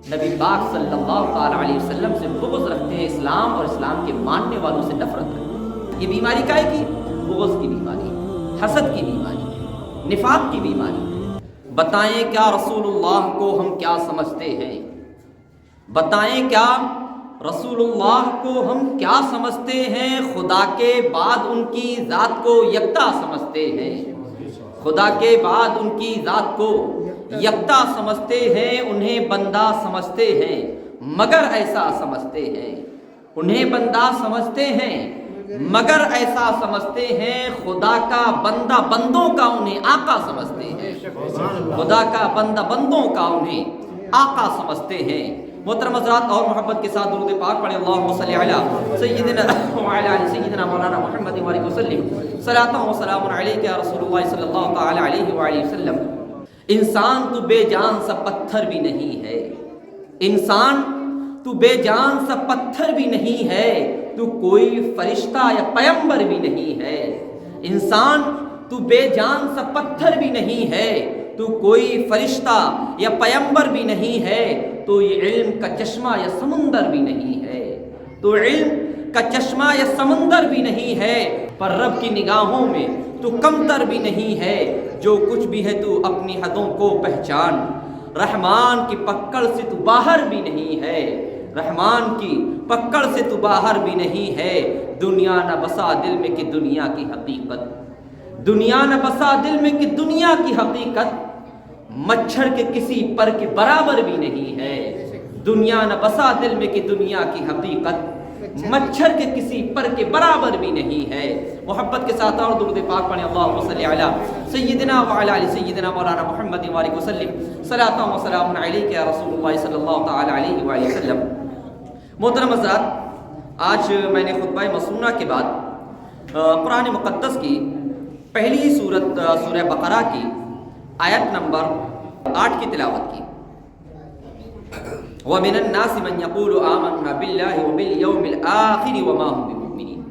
نبی پاک صلی اللہ تعالیٰ علیہ وسلم سے بغض رکھتے ہیں، اسلام اور اسلام کے ماننے والوں سے نفرت رکھتے ہیں۔ یہ بیماری کائے کی؟ بغض کی بیماری، حسد کی بیماری، نفاق کی بیماری۔ بتائیں کیا رسول اللہ کو ہم کیا سمجھتے ہیں؟ بتائیں کیا رسول اللہ کو ہم کیا سمجھتے ہیں؟ خدا کے بعد ان کی ذات کو یکتا سمجھتے ہیں، خدا کے بعد ان کی ذات کو یکتا سمجھتے ہیں، انہیں بندہ سمجھتے ہیں مگر ایسا سمجھتے ہیں، انہیں بندہ سمجھتے ہیں مگر ایسا سمجھتے ہیں، خدا کا بندہ بندوں کا انہیں آقا سمجھتے ہیں، خدا کا بندہ بندوں کا انہیں آقا سمجھتے ہیں۔ محترم حضرات، اور محبت کے ساتھ درود پاک پڑھیں، اللہم صلی علی سیدنا وعلی آل سیدنا مولانا محمد وعلیہ وسلم، صلاۃ و سلام علیک یا رسول اللہ صلی اللہ تعالی علیہ وآلہ وسلم۔ انسان تو بے جان سا پتھر بھی نہیں ہے، انسان تو بے جان سا پتھر بھی نہیں ہے، تو کوئی فرشتہ یا پیغمبر بھی نہیں ہے۔ انسان تو بے جان سا پتھر بھی نہیں ہے، تو کوئی فرشتہ یا پیغمبر بھی نہیں ہے، تو یہ علم کا چشمہ یا سمندر بھی نہیں ہے، تو علم کا چشمہ یا سمندر بھی نہیں ہے، پر رب کی نگاہوں میں تو کمتر بھی نہیں ہے، جو کچھ بھی ہے تو اپنی حدوں کو پہچان، رحمان کی پکڑ سے تو باہر بھی نہیں ہے، رحمان کی پکڑ سے تو باہر بھی نہیں ہے۔ دنیا نہ بسا دل میں کہ دنیا کی حقیقت، دنیا نہ بسا دل میں کہ دنیا کی حقیقت، مچھر کے کسی پر کے برابر بھی نہیں ہے۔ دنیا نہ بسا دل میں کہ دنیا کی حقیقت، مچھر کے کسی پر کے برابر بھی نہیں ہے۔ محبت کے ساتھ اور درود پاک پڑھیں، اللہم صلی علی سیدنا وعلی آل سیدنا مولانا محمد وعلیہ وسلم، صلاۃ و سلام علیک یا رسول اللہ صلی اللہ تعالی علیہ وآلہ وسلم۔ محترم حضرات، آج میں نے خطبہ مسنونہ کے بعد قرآن مقدس کی پہلی سورت سورہ بقرہ کی آیت نمبر 8 کی تلاوت کی۔ وَمِنَ النَّاسِ مَن يَقُولُ آمَنَّا بِاللَّهِ وَبِالْيَوْمِ الْآخِرِ وَمَا هُمْ بِمُؤْمِنِينَ۔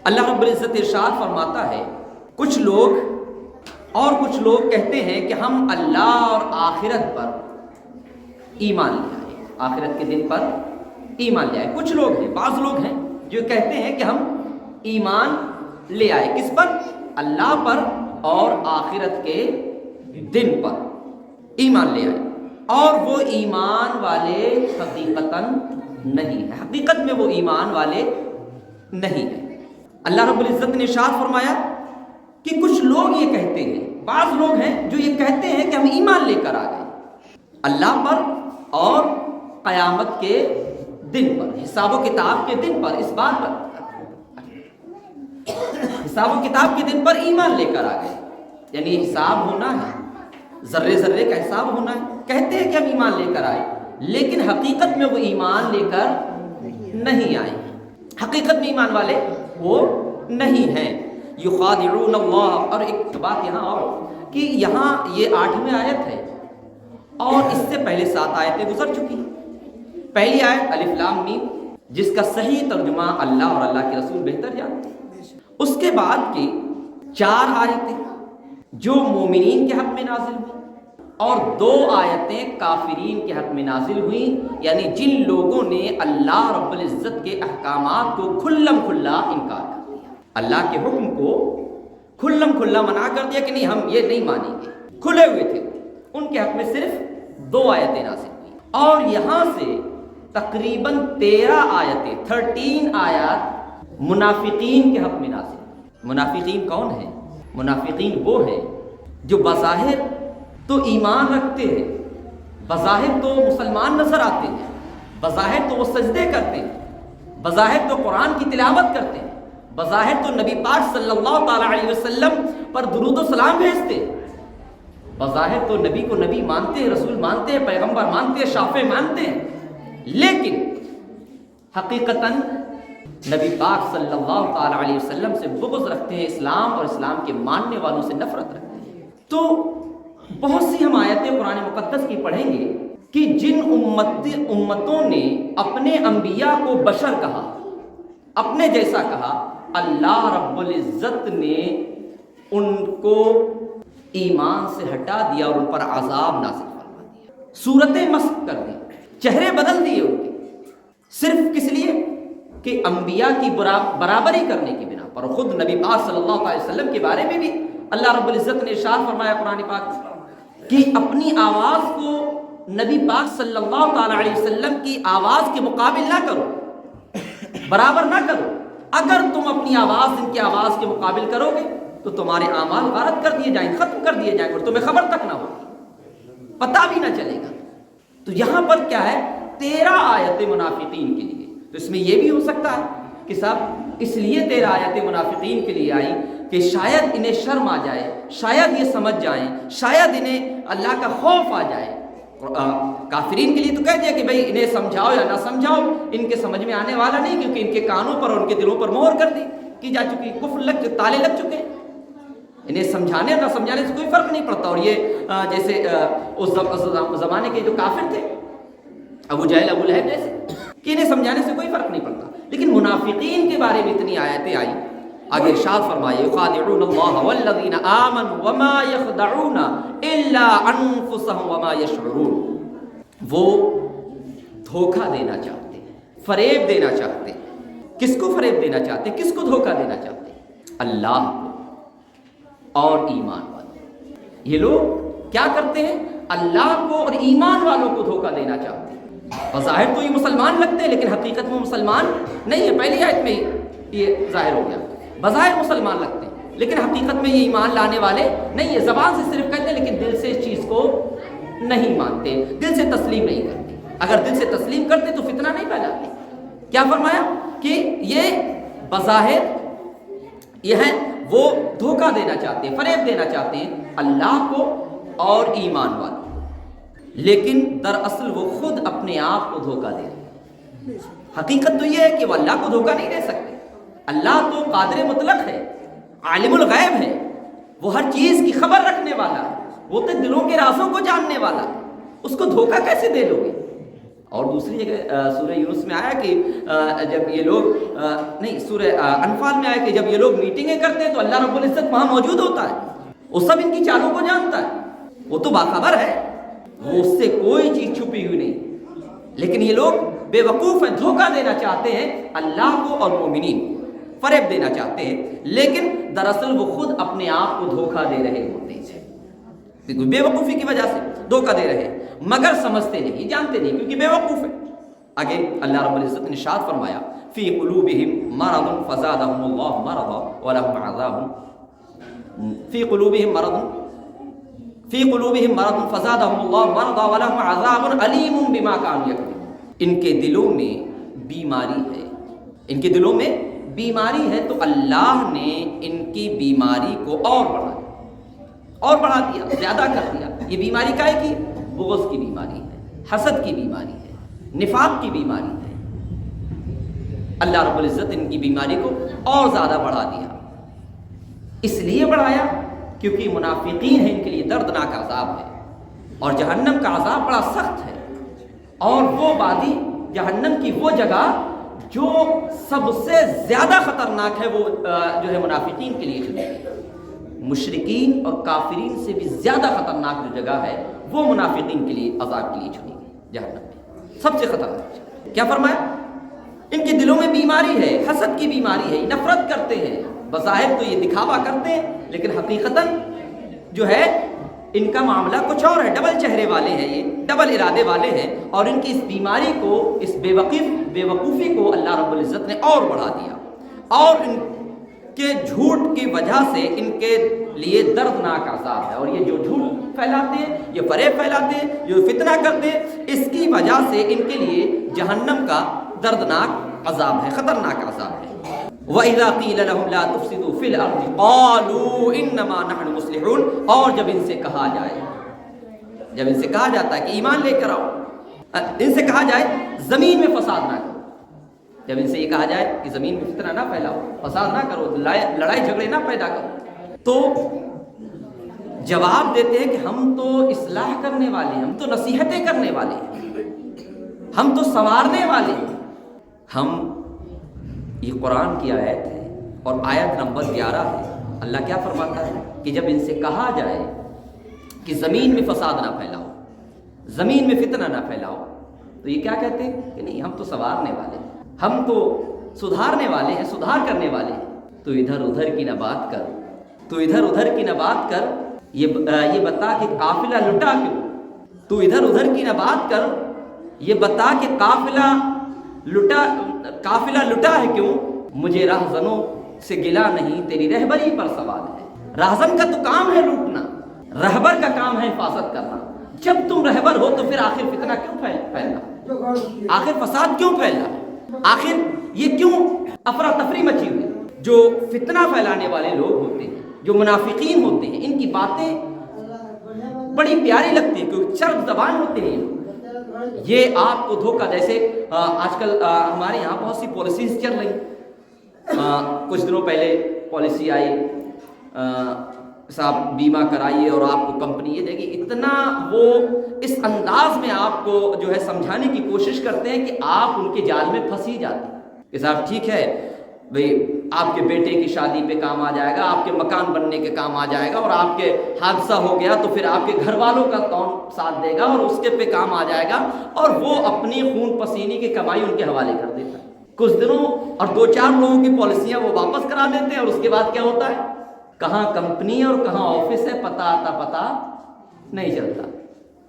اللہ رب العزت ارشاد فرماتا ہے، کچھ لوگ کہتے ہیں کہ ہم اللہ اور آخرت پر ایمان لے آئے، آخرت کے دن پر ایمان لے آئے۔ کچھ لوگ ہیں، بعض لوگ ہیں جو کہتے ہیں کہ ہم ایمان لے آئے، کس پر؟ اللہ پر اور آخرت کے دن پر ایمان لے آئے، اور وہ ایمان والے حقیقتاً نہیں ہے، حقیقت میں وہ ایمان والے نہیں ہیں۔ اللہ رب العزت نے ارشاد فرمایا کہ کچھ لوگ یہ کہتے ہیں، بعض لوگ ہیں جو یہ کہتے ہیں کہ ہم ایمان لے کر آ گئے اللہ پر اور قیامت کے دن پر، حساب و کتاب کے دن پر، اس بات پر حساب و کتاب کے دن پر ایمان لے کر آ گئے، یعنی حساب ہونا ہے، ذرے ذرے کا حساب ہونا ہے۔ کہتے ہیں کہ ہم ایمان لے کر آئے، لیکن حقیقت میں وہ ایمان لے کر نہیں آئے، حقیقت میں ایمان والے وہ نہیں ہیں۔ یخادعون اللہ، اور ایک بات یہاں اور کہ یہاں یہ 8ویں آیت ہے اور اس سے پہلے 7 آیتیں گزر چکی ہیں۔ پہلی آیت الف لام میم، جس کا صحیح ترجمہ اللہ اور اللہ کے رسول بہتر جانتے ہیں۔ اس کے بعد کی 4 آیتیں جو مومنین کے حق میں نازل ہوئی، اور 2 آیتیں کافرین کے حق میں نازل ہوئیں، یعنی جن لوگوں نے اللہ رب العزت کے احکامات کو کھلم کھلا انکار کر دیا، اللہ کے حکم کو کھلم کھلا منع کر دیا کہ نہیں ہم یہ نہیں مانیں گے، کھلے ہوئے تھے، ان کے حق میں صرف 2 آیتیں نازل ہوئی، اور یہاں سے تقریباً 13 آیتیں 13 آیات منافقین کے حق میں نازل ہوئی۔ منافقین کون ہیں؟ منافقین وہ ہیں جو بظاہر تو ایمان رکھتے ہیں، بظاہر تو مسلمان نظر آتے ہیں، بظاہر تو وہ سجدے کرتے ہیں، بظاہر تو قرآن کی تلاوت کرتے ہیں، بظاہر تو نبی پاک صلی اللہ تعالی علیہ وسلم پر درود و سلام بھیجتے ہیں، بظاہر تو نبی کو نبی مانتے ہیں، رسول مانتے ہیں، پیغمبر مانتے ہیں، شافع مانتے ہیں، لیکن حقیقتاً نبی پاک صلی اللہ تعالی علیہ وسلم سے بغض رکھتے ہیں، اسلام اور اسلام کے ماننے والوں سے نفرت رکھتے ہیں۔ تو بہت سی ہم آیتیں قرآن مقدس کی پڑھیں گے کہ جن امتوں نے اپنے انبیاء کو بشر کہا، اپنے جیسا کہا، اللہ رب العزت نے ان کو ایمان سے ہٹا دیا اور ان پر عذاب نازل فرما دیا، صورتیں مسخ کر دی، چہرے بدل دیے ان کے، صرف کس لیے کہ انبیاء کی برابری کرنے کی بنا پر۔ خود نبی پاک صلی اللہ علیہ وسلم کے بارے میں بھی اللہ رب العزت نے ارشاد فرمایا قرآن پاک کہ اپنی آواز کو نبی پاک صلی اللہ تعالی علیہ وسلم کی آواز کے مقابل نہ کرو، برابر نہ کرو۔ اگر تم اپنی آواز ان کی آواز کے مقابل کرو گے تو تمہارے اعمال غارت کر دیے جائیں گے، ختم کر دیے جائیں گے اور تمہیں خبر تک نہ ہوگی، پتہ بھی نہ چلے گا۔ تو یہاں پر کیا ہے، 13 آیتیں منافقین کے لیے۔ تو اس میں یہ بھی ہو سکتا ہے کہ صاحب اس لیے 13 آیتیں منافقین کے لیے آئی کہ شاید انہیں شرم آ جائے، شاید یہ سمجھ جائیں، شاید انہیں اللہ کا خوف آ جائے۔ کافرین کے لیے تو کہہ دیا کہ بھئی انہیں سمجھاؤ یا نہ سمجھاؤ ان کے سمجھ میں آنے والا نہیں، کیونکہ ان کے کانوں پر اور ان کے دلوں پر مہر کر دی کی جا چکی، کفر تالے لگ چکے ہیں، انہیں سمجھانے اور نہ سمجھانے سے کوئی فرق نہیں پڑتا۔ اور یہ جیسے اس زمانے کے جو کافر تھے ابو جہل ابو لہب جیسے، کہ انہیں سمجھانے سے کوئی فرق نہیں پڑتا، لیکن منافقین کے بارے میں اتنی آیتیں آئی۔ آگے ارشاد فرمائے یخادعون اللہ والذین آمنوا وما یخدعون الا انفسهم وما یشعرون۔ وہ دھوکہ دینا چاہتے ہیں، فریب دینا چاہتے ہیں۔ کس کو فریب دینا چاہتے ہیں، کس کو دھوکہ دینا چاہتے ہیں؟ اللہ کو اور ایمان والوں۔ یہ لوگ کیا کرتے ہیں؟ اللہ کو اور ایمان والوں کو دھوکہ دینا چاہتے ہیں۔ بظاہر تو یہ مسلمان لگتے ہیں لیکن حقیقت میں مسلمان نہیں ہے۔ پہلی آیت میں یہ ظاہر ہو گیا، بظاہر مسلمان لگتے ہیں لیکن حقیقت میں یہ ایمان لانے والے نہیں ہے۔ زبان سے صرف کہتے ہیں لیکن دل سے اس چیز کو نہیں مانتے، دل سے تسلیم نہیں کرتے۔ اگر دل سے تسلیم کرتے تو فتنہ نہیں پھیلاتے۔ کیا فرمایا کہ یہ بظاہر یہ ہے وہ دھوکہ دینا چاہتے ہیں، فریب دینا چاہتے ہیں اللہ کو اور ایمان والوں، لیکن دراصل وہ خود اپنے آپ کو دھوکہ دے رہے ہیں۔ حقیقت تو یہ ہے کہ وہ اللہ کو دھوکہ نہیں دے سکتے۔ اللہ تو قادر مطلق ہے، عالم الغیب ہے، وہ ہر چیز کی خبر رکھنے والا ہے، وہ تو دلوں کے رازوں کو جاننے والا ہے، اس کو دھوکہ کیسے دے لو گے؟ اور دوسری جگہ سورہ یونس میں آیا کہ جب یہ لوگ نہیں سورہ انفال میں آیا کہ جب یہ لوگ میٹنگیں کرتے ہیں تو اللہ رب العزت وہاں موجود ہوتا ہے، وہ سب ان کی چالوں کو جانتا ہے، وہ تو باخبر ہے، وہ اس سے کوئی چیز چھپی ہوئی نہیں۔ لیکن یہ لوگ بے وقوف ہیں، دھوکہ دینا چاہتے ہیں اللہ کو اور مومنین کو، فریب دینا چاہتے ہیں، لیکن دراصل وہ خود اپنے آپ کو دھوکہ دے رہے ہوتے ہیں، بے وقوفی کی وجہ سے دھوکہ دے رہے ہیں، مگر سمجھتے نہیں، جانتے نہیں، کیونکہ بے وقوف ہے۔ آگے اللہ رب العزت نے ارشاد فرمایا فی قلوبہم مرض فزادہم اللہ مرضا ولہم عذاب فی قلوبہم مرض فزادہم اللہ مرضا ولہم عذاب علیم بما کانوا یکذبون۔ ان کے دلوں میں بیماری ہے، ان کے دلوں میں بیماری ہے تو اللہ نے ان کی بیماری کو اور بڑھا دیا، زیادہ کر دیا۔ یہ بیماری کائے کی؟ بغض کی بیماری ہے، حسد کی بیماری ہے، نفاق کی بیماری ہے۔ اللہ رب العزت ان کی بیماری کو اور زیادہ بڑھا دیا۔ اس لیے بڑھایا کیونکہ منافقین ہیں، ان کے لیے دردناک عذاب ہے، اور جہنم کا عذاب بڑا سخت ہے، اور وہ وادی جہنم کی وہ جگہ جو سب سے زیادہ خطرناک ہے، وہ جو ہے منافقین کے لیے چنی گئی۔ مشرکین اور کافرین سے بھی زیادہ خطرناک جو جگہ ہے وہ منافقین کے لیے عذاب کے لیے چنی گئی، جہنم میں سب سے خطرناک۔ کیا فرمایا؟ ان کے دلوں میں بیماری ہے، حسد کی بیماری ہے، نفرت کرتے ہیں، بظاہر تو یہ دکھاوا کرتے ہیں لیکن حقیقتاً جو ہے ان کا معاملہ کچھ اور ہے، ڈبل چہرے والے ہیں، یہ ڈبل ارادے والے ہیں، اور ان کی اس بیماری کو، اس بے وقوفی کو اللہ رب العزت نے اور بڑھا دیا، اور ان کے جھوٹ کی وجہ سے ان کے لیے دردناک عذاب ہے۔ اور یہ جو جھوٹ پھیلاتے ہیں، یہ فریب پھیلاتے ہیں، جو فتنہ کرتے ہیں، اس کی وجہ سے ان کے لیے جہنم کا دردناک عذاب ہے، خطرناک عذاب ہے۔ وَإِذَا قِيلَ لَهُمْ لَا تُفْسِدُوا فِي الْأَرْضِ قَالُوا إِنَّمَا نَحْنُ مُصْلِحُونَ۔ اور جب ان سے کہا جاتا ہے کہ ایمان لے کر آؤ، ان سے کہا جائے زمین میں فساد نہ کرو، جب ان سے یہ کہا جائے کہ زمین میں فتنہ نہ پھیلاؤ، فساد نہ کرو، لڑائی جھگڑے نہ پیدا کرو، تو جواب دیتے ہیں کہ ہم تو اصلاح کرنے والے ہیں، ہم تو نصیحتیں کرنے والے ہیں، ہم تو سنوارنے والے ہیں۔ ہم یہ قرآن کی آیت ہے اور آیت نمبر 11 ہے۔ اللہ کیا فرماتا ہے کہ جب ان سے کہا جائے کہ زمین میں فساد نہ پھیلاؤ، زمین میں فتنہ نہ پھیلاؤ، تو یہ کیا کہتے ہیں کہ نہیں ہم تو سنوارنے والے ہیں، ہم تو سدھارنے والے ہیں، سدھار کرنے والے ہیں۔ تو ادھر ادھر کی نہ بات کر، تو ادھر ادھر کی نہ بات کر، یہ بتا کہ قافلہ لٹا کیوں؟ تو ادھر ادھر کی نہ بات کر، یہ بتا کہ قافلہ لٹا ہے کیوں؟ مجھے راہزنوں سے گلا نہیں، تیری رہبری پر سوال ہے۔ راہزن کا تو کام ہے لوٹنا، رہبر کا کام ہے حفاظت کرنا۔ جب تم رہبر ہو تو پھر آخر فتنہ کیوں پھیلا؟ آخر فساد کیوں پھیلا؟ آخر یہ کیوں افراتفری مچی ہوئی؟ جو فتنہ پھیلانے والے لوگ ہوتے ہیں، جو منافقین ہوتے ہیں، ان کی باتیں بڑی پیاری لگتی ہے کیونکہ چرب زبان ہوتے ہیں یہ آپ کو دھوکہ، جیسے آج کل ہمارے یہاں بہت سی پالیسیز چل رہی، کچھ دنوں پہلے پالیسی آئی صاحب بیمہ کرائیے اور آپ کو کمپنی یہ دے گی، اتنا وہ اس انداز میں آپ کو جو ہے سمجھانے کی کوشش کرتے ہیں کہ آپ ان کے جال میں پھنسی جاتے ہیں کہ صاحب ٹھیک ہے بھئی آپ کے بیٹے کی شادی پہ کام آ جائے گا، آپ کے مکان بننے کے کام آ جائے گا، اور آپ کے حادثہ ہو گیا تو پھر آپ کے گھر والوں کا کون ساتھ دے گا اور اس کے پہ کام آ جائے گا، اور وہ اپنی خون پسینے کی کمائی ان کے حوالے کر دیتا ہے۔ کچھ دنوں اور 2-4 لوگوں کی پالیسیاں وہ واپس کرا دیتے ہیں، اور اس کے بعد کیا ہوتا ہے؟ کہاں کمپنی اور کہاں آفس ہے پتہ نہیں چلتا۔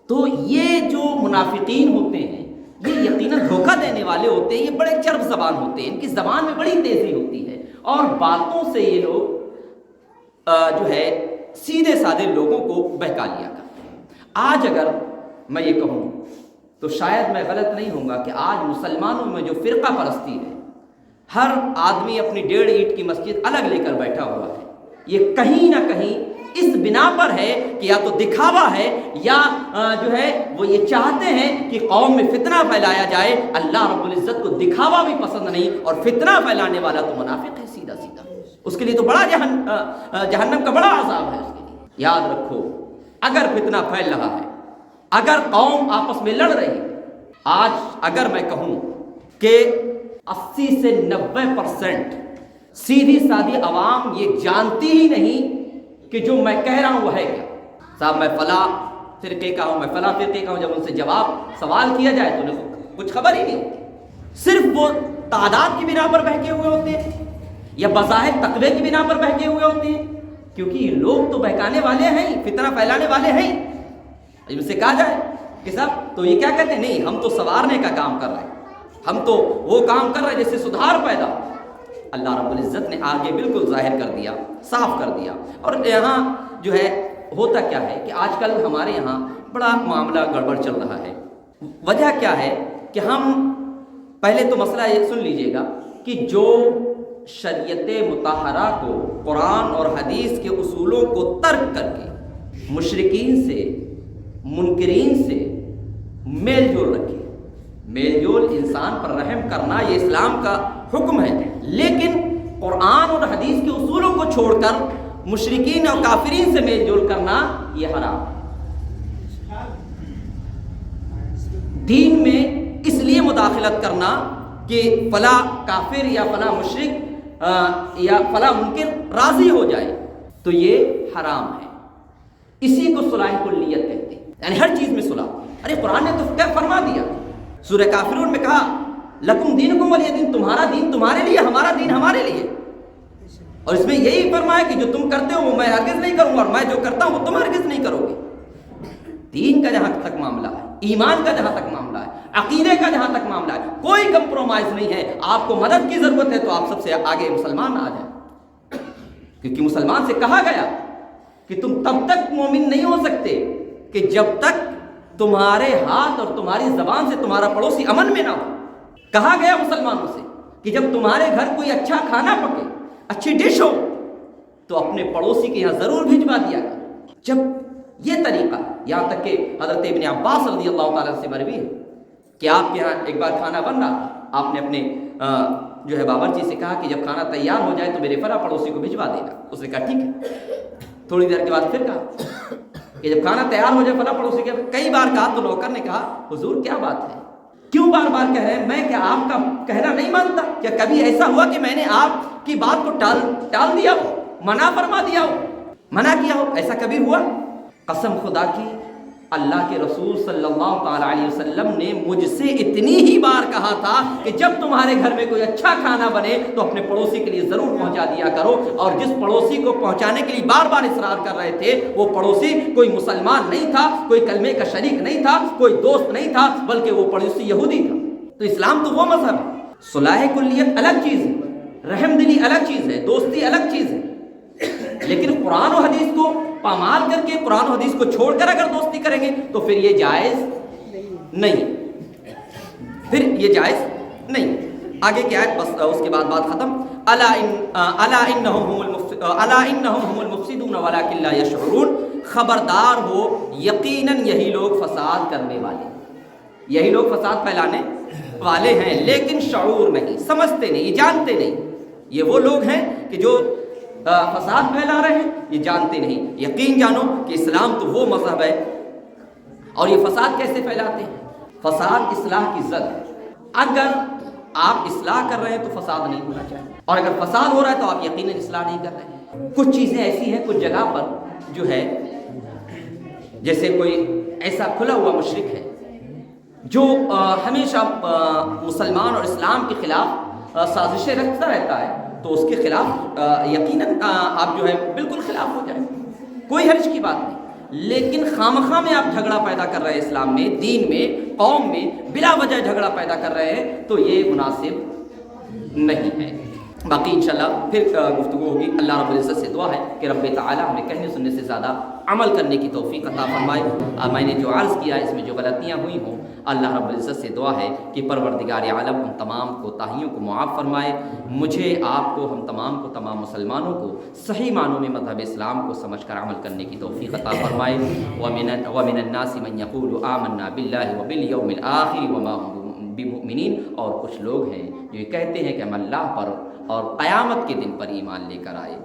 تو یہ جو منافقین ہوتے ہیں یہ یقیناً دھوکہ دینے والے ہوتے ہیں، یہ بڑے چرب زبان ہوتے ہیں، ان کی زبان میں بڑی تیزی ہوتی ہے، اور باتوں سے یہ لوگ جو ہے سیدھے سادے لوگوں کو بہکا لیا کرتے ہیں۔ آج اگر میں یہ کہوں تو شاید میں غلط نہیں ہوں گا کہ آج مسلمانوں میں جو فرقہ پرستی ہے، ہر آدمی اپنی 1.5 اینٹ کی مسجد الگ لے کر بیٹھا ہوا ہے، یہ کہیں نہ کہیں اس بنا پر ہے کہ یا تو دکھاوا ہے یا جو ہے وہ یہ چاہتے ہیں کہ قوم میں فتنہ پھیلایا جائے۔ اللہ رب العزت کو دکھاوا بھی پسند نہیں، اور فتنہ پھیلانے والا تو منافق ہے سیدھا سیدھا، اس کے لیے تو بڑا جہنم کا بڑا عذاب ہے اس کے لیے۔ یاد رکھو اگر فتنہ پھیل رہا ہے، اگر قوم آپس میں لڑ رہی ہے، آج اگر میں کہوں کہ 80 سے 90% سیدھی سادھی عوام یہ جانتی ہی نہیں کہ جو میں کہہ رہا ہوں وہ ہے کیا۔ صاحب میں فلاں فرقے کا ہوں، میں فلاں فرقے کا ہوں، جب ان سے سوال کیا جائے تو انہیں کچھ خبر ہی نہیں ہوتی، صرف وہ تعداد کی بنا پر بہکے ہوئے ہوتے ہیں یا بظاہر تقوی کی بنا پر بہکے ہوئے ہوتے ہیں، کیونکہ یہ لوگ تو بہکانے والے ہیں، فتنہ پھیلانے والے ہیں۔ ان سے کہا جائے کہ صاحب تو یہ کیا کہتے ہیں، نہیں ہم تو سنوارنے کا کام کر رہے ہیں، ہم تو وہ کام کر رہے ہیں جس سے سدھار پیدا ہو۔ اللہ رب العزت نے آگے بالکل ظاہر کر دیا، صاف کر دیا۔ اور یہاں جو ہے ہوتا کیا ہے کہ آج کل ہمارے یہاں بڑا معاملہ گڑبڑ چل رہا ہے۔ وجہ کیا ہے کہ ہم پہلے تو مسئلہ یہ سن لیجئے گا کہ جو شریعت مطہرہ کو، قرآن اور حدیث کے اصولوں کو ترک کر کے مشرکین سے، منکرین سے میل جول رکھے، میل جول انسان پر رحم کرنا یہ اسلام کا حکم ہے، لیکن قرآن اور حدیث کے اصولوں کو چھوڑ کر مشرکین اور کافرین سے میل جول کرنا یہ حرام ہے۔ دین میں اس لیے مداخلت کرنا کہ فلاں کافر یا فلاں مشرک یا فلاں منکر راضی ہو جائے تو یہ حرام ہے۔ اسی کو صلاح کلیت کہتے ہیں، یعنی ہر چیز میں صلاح۔ ارے قرآن نے تو کیا فرما دیا، سورہ کافرون میں کہا لکم دینکم ولی دین، تمہارا دین تمہارے لیے، ہمارا دین ہمارے لیے، اور اس میں یہی فرمایا کہ جو تم کرتے ہو وہ میں ہرگز نہیں کروں گا، اور میں جو کرتا ہوں وہ تم ہرگز نہیں کرو گے۔ دین کا جہاں تک معاملہ ہے، ایمان کا جہاں تک معاملہ ہے، عقیدے کا جہاں تک معاملہ ہے، کوئی کمپرومائز نہیں ہے۔ آپ کو مدد کی ضرورت ہے تو آپ سب سے آگے مسلمان آ جائیں، کیونکہ مسلمان سے کہا گیا کہ تم تب تک مومن نہیں ہو سکتے کہ جب تک تمہارے ہاتھ اور تمہاری زبان سے تمہارا پڑوسی امن میں نہ ہو۔ کہا گیا مسلمانوں سے کہ جب تمہارے گھر کوئی اچھا کھانا پکے، اچھی ڈش ہو، تو اپنے پڑوسی کے یہاں ضرور بھجوا دیا کرو۔ جب یہ طریقہ، یہاں تک کہ حضرت ابن عباس رضی اللہ تعالیٰ سے مروی ہے کہ آپ کے یہاں ایک بار کھانا بن رہا تھا، آپ نے اپنے جو ہے باورچی سے کہا کہ جب کھانا تیار ہو جائے تو میرے فلاں پڑوسی کو بھجوا دینا۔ اس نے کہا ٹھیک ہے۔ تھوڑی دیر کے بعد پھر کہا کہ جب کھانا تیار ہو جائے فلاں پڑوسی کے، کئی بار کہا تو نوکر نے کہا حضور کیا بات ہے، کیوں بار بار کہہ رہے ہیں، میں کیا آپ کا کہنا نہیں مانتا؟ کیا کبھی ایسا ہوا کہ میں نے آپ کی بات کو ٹال دیا ہو، منع فرما دیا ہو، منع کیا ہو؟ ایسا کبھی ہوا؟ قسم خدا کی اللہ کے رسول صلی اللہ تعالیٰ علیہ وسلم نے مجھ سے اتنی ہی بار کہا تھا کہ جب تمہارے گھر میں کوئی اچھا کھانا بنے تو اپنے پڑوسی کے لیے ضرور پہنچا دیا کرو، اور جس پڑوسی کو پہنچانے کے لیے بار بار اصرار کر رہے تھے وہ پڑوسی کوئی مسلمان نہیں تھا، کوئی کلمے کا شریک نہیں تھا، کوئی دوست نہیں تھا، بلکہ وہ پڑوسی یہودی تھا۔ تو اسلام تو وہ مذہب ہے، صلاح کلیت الگ چیز ہے، رحم دلی الگ چیز ہے، دوستی الگ چیز ہے، لیکن قرآن و حدیث کو پامال کر کے، قرآن و حدیث کو چھوڑ کر اگر دوستی کریں گے تو پھر یہ جائز نہیں، پھر یہ جائز نہیں۔ آگے کیا ہے، بس اس کے بعد بات ختم۔ الا انہم هم المفسدون ولکن لا یشعرون، خبردار ہو یقیناً یہی لوگ فساد کرنے والے، یہی لوگ فساد پھیلانے والے ہیں، لیکن شعور نہیں، سمجھتے نہیں، یہ جانتے نہیں۔ یہ وہ لوگ ہیں کہ جو فساد پھیلا رہے ہیں، یہ جانتے نہیں۔ یقین جانو کہ اسلام تو وہ مذہب ہے، اور یہ فساد کیسے پھیلاتے ہیں؟ فساد اصلاح کی ضد ہے۔ اگر آپ اصلاح کر رہے ہیں تو فساد نہیں ہونا چاہیے، اور اگر فساد ہو رہا ہے تو آپ یقیناً اصلاح نہیں کر رہے ہیں۔ کچھ چیزیں ایسی ہیں کچھ جگہ پر جو ہے، جیسے کوئی ایسا کھلا ہوا مشرک ہے جو ہمیشہ مسلمان اور اسلام کے خلاف سازشیں رکھتا رہتا ہے، تو اس کے خلاف یقیناً آپ جو ہے بالکل خلاف ہو جائیں، کوئی حرج کی بات نہیں۔ لیکن خامخواہ میں آپ جھگڑا پیدا کر رہے ہیں، اسلام میں، دین میں، قوم میں بلا وجہ جھگڑا پیدا کر رہے ہیں، تو یہ مناسب نہیں ہے۔ باقی انشاءاللہ پھر گفتگو ہوگی۔ اللہ رب العزت سے دعا ہے کہ رب تعالیٰ ہمیں کہنے سننے سے زیادہ عمل کرنے کی توفیق عطا فرمائے۔ میں نے جو عرض کیا ہے اس میں جو غلطیاں ہوئی ہوں، اللہ رب العزت سے دعا ہے کہ پروردگار عالم ہم تمام کوتاہیوں کو معاف فرمائے، مجھے، آپ کو، ہم تمام کو، تمام مسلمانوں کو صحیح معنوں میں مذہب اسلام کو سمجھ کر عمل کرنے کی توفیق عطا فرمائے۔ وَمِنَ النَّاسِ مَن يَقُولُ آمَنَّا بِاللَّهِ وَبِالْيَوْمِ الْآخِرِ وَمَا هُم بِمُؤْمِنِينَ، اور کچھ لوگ ہیں جو یہ کہتے ہیں کہ ہم اللہ پر اور قیامت کے دن پر ایمان لے کر آئے،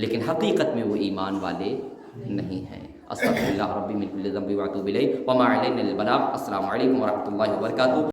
لیکن حقیقت میں وہ ایمان والے نہیں ہیں۔ استغفر اللہ ربی من کل ذنب واتوب الیہ وما علینا الا البلاغ۔ السلام علیکم ورحمۃ اللہ وبرکاتہ۔